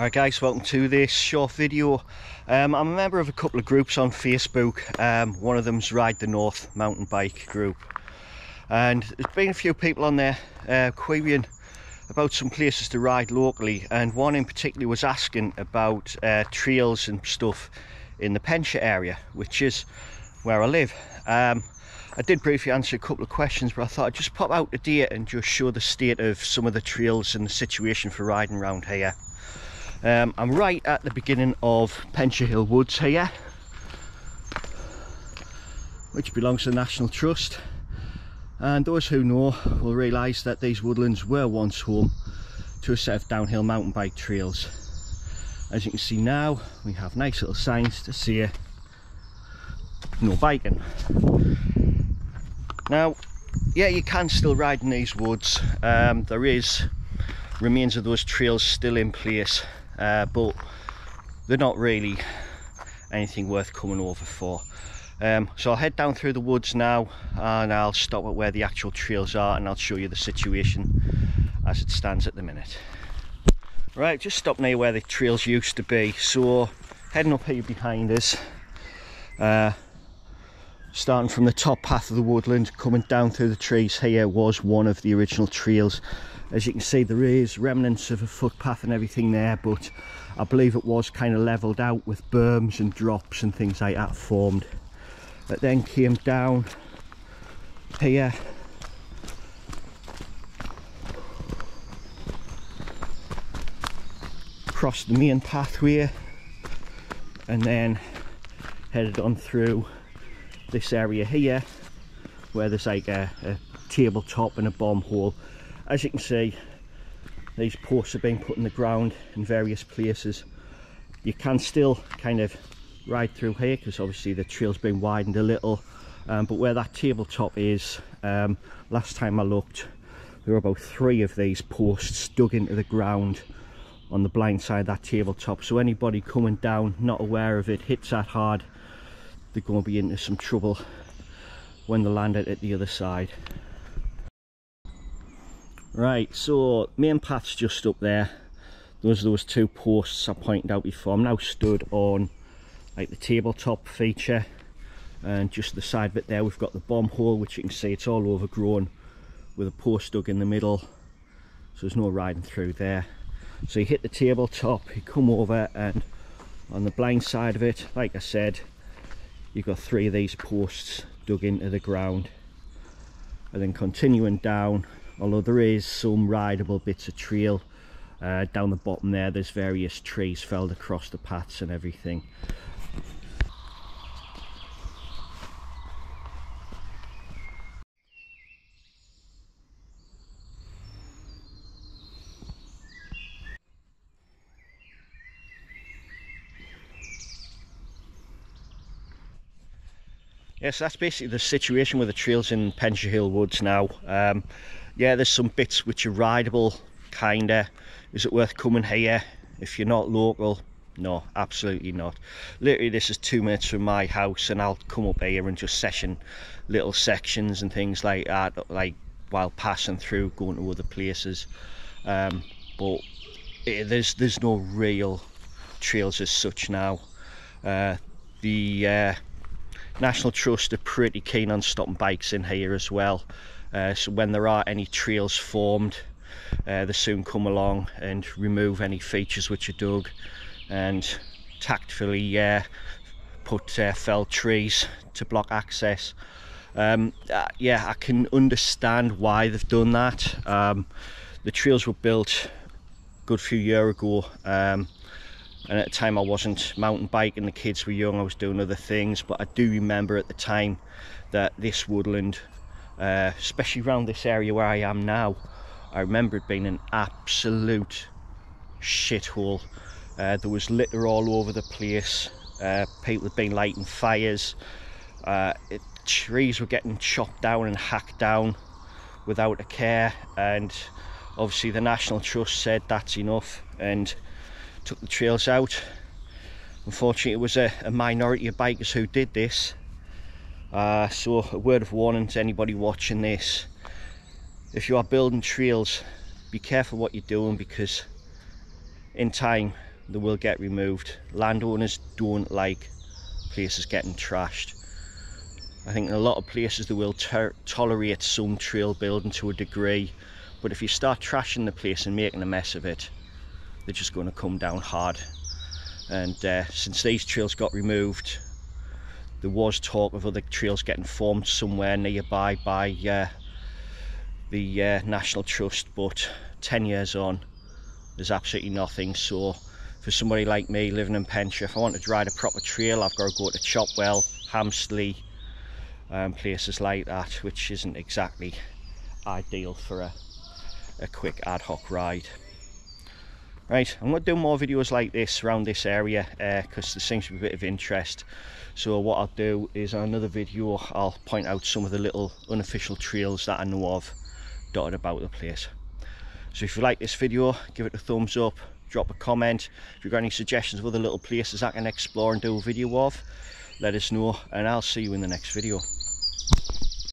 Alright guys, welcome to this short video. I'm a member of a couple of groups on Facebook. One of them's Ride the North mountain bike group, and there's been a few people on there querying about some places to ride locally, and one in particular was asking about trails and stuff in the Penshaw area, which is where I live. I did briefly answer a couple of questions, but I thought I'd just pop out today and just show the state of some of the trails and the situation for riding around here. I'm right at the beginning of Penshaw Hill Woods here, which belongs to the National Trust, and those who know will realise that these woodlands were once home to a set of downhill mountain bike trails. As you can see now, we have nice little signs to say no biking. Now, yeah, you can still ride in these woods. There is remains of those trails still in place, but they're not really anything worth coming over for. So I'll head down through the woods now, and I'll stop at where the actual trails are, and I'll show you the situation as it stands at the minute. Right, just stopped near where the trails used to be. So heading up here behind us, starting from the top path of the woodland, coming down through the trees here was one of the original trails. As you can see, there is remnants of a footpath and everything there, but I believe it was kind of levelled out with berms and drops and things like that formed. It then came down here, across the main pathway, and then headed on through this area here where there's like a tabletop and a bomb hole. As you can see, these posts have been put in the ground in various places. You can still kind of ride through here because obviously the trail's been widened a little, but where that tabletop is, last time I looked, there were about 3 of these posts dug into the ground on the blind side of that tabletop. So anybody coming down not aware of it, hits that hard, they're going to be into some trouble when they land it at the other side. Right, so main path's just up there. Those are those 2 posts I pointed out before. I'm now stood on like the tabletop feature, and just the side bit there we've got the bomb hole, which you can see it's all overgrown with a post dug in the middle, so there's no riding through there. So you hit the tabletop, you come over, and on the blind side of it, like I said, you've got 3 of these posts dug into the ground. And then continuing down, although there is some rideable bits of trail down the bottom there, there's various trees felled across the paths and everything. Yes, that's basically the situation with the trails in Penshaw Hill Woods now. Yeah, there's some bits which are rideable, kinda. Is it worth coming here if you're not local? No, absolutely not. Literally, this is 2 minutes from my house, and I'll come up here and just session little sections and things like that, like while passing through, going to other places. But there's no real trails as such now. The National Trust are pretty keen on stopping bikes in here as well, so when there are any trails formed, they soon come along and remove any features which are dug, and tactfully put felled trees to block access. Yeah, I can understand why they've done that. The trails were built a good few years ago, and at the time I wasn't mountain biking, the kids were young, I was doing other things, but I do remember at the time that this woodland, especially around this area where I am now, I remember it being an absolute shithole. There was litter all over the place, people had been lighting fires, trees were getting chopped down and hacked down without a care, and obviously the National Trust said that's enough and took the trails out. Unfortunately, it was a minority of bikers who did this, so a word of warning to anybody watching this: if you are building trails, be careful what you're doing, because in time they will get removed. Landowners don't like places getting trashed. I think in a lot of places they will tolerate some trail building to a degree, but if you start trashing the place and making a mess of it, they're just going to come down hard. And since these trails got removed, there was talk of other trails getting formed somewhere nearby by the National Trust, but 10 years on, there's absolutely nothing. So for somebody like me living in Penshaw, if I wanted to ride a proper trail, I've got to go to Chopwell, Hamsley, places like that, which isn't exactly ideal for a quick ad hoc ride. Right, I'm going to do more videos like this around this area because there seems to be a bit of interest. So what I'll do is on another video I'll point out some of the little unofficial trails that I know of dotted about the place. So if you like this video, give it a thumbs up, drop a comment. If you've got any suggestions of other little places I can explore and do a video of, let us know, and I'll see you in the next video.